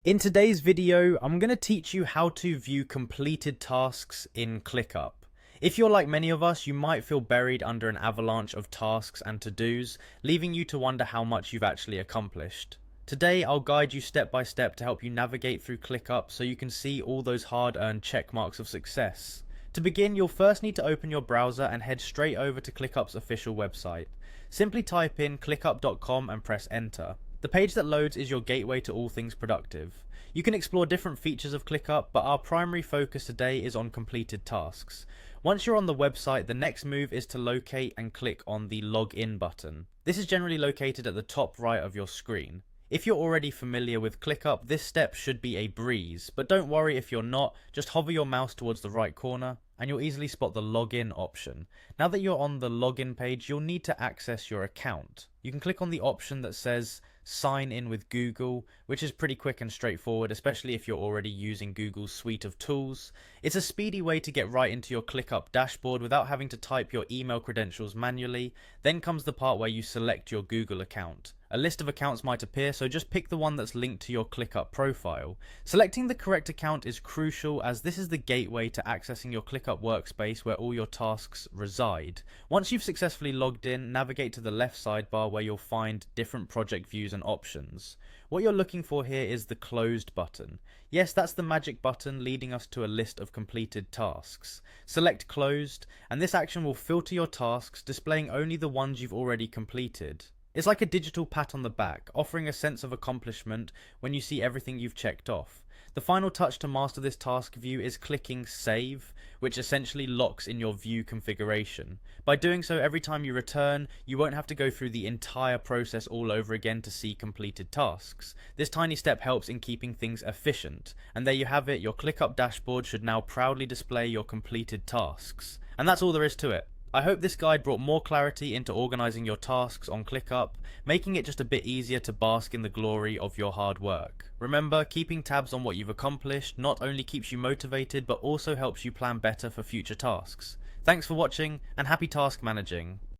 In today's video, I'm going to teach you how to view completed tasks in ClickUp. If you're like many of us, you might feel buried under an avalanche of tasks and to-dos, leaving you to wonder how much you've actually accomplished. Today, I'll guide you step by step to help you navigate through ClickUp so you can see all those hard-earned check marks of success. To begin, you'll first need to open your browser and head straight over to ClickUp's official website. Simply type in clickup.com and press enter. The page that loads is your gateway to all things productive. You can explore different features of ClickUp, but our primary focus today is on completed tasks. Once you're on the website, the next move is to locate and click on the Login button. This is generally located at the top right of your screen. If you're already familiar with ClickUp, this step should be a breeze, but don't worry if you're not, just hover your mouse towards the right corner and you'll easily spot the login option. Now that you're on the login page, you'll need to access your account. You can click on the option that says sign in with Google, which is pretty quick and straightforward, especially if you're already using Google's suite of tools. It's a speedy way to get right into your ClickUp dashboard without having to type your email credentials manually. Then comes the part where you select your Google account. A list of accounts might appear, so just pick the one that's linked to your ClickUp profile. Selecting the correct account is crucial, as this is the gateway to accessing your ClickUp workspace where all your tasks reside. Once you've successfully logged in, navigate to the left sidebar where you'll find different project views and options. What you're looking for here is the closed button. Yes, that's the magic button leading us to a list of completed tasks. Select closed, and this action will filter your tasks, displaying only the ones you've already completed. It's like a digital pat on the back, offering a sense of accomplishment when you see everything you've checked off. The final touch to master this task view is clicking Save, which essentially locks in your view configuration. By doing so, every time you return, you won't have to go through the entire process all over again to see completed tasks. This tiny step helps in keeping things efficient. And there you have it, your ClickUp dashboard should now proudly display your completed tasks. And that's all there is to it. I hope this guide brought more clarity into organising your tasks on ClickUp, making it just a bit easier to bask in the glory of your hard work. Remember, keeping tabs on what you've accomplished not only keeps you motivated but also helps you plan better for future tasks. Thanks for watching and happy task managing.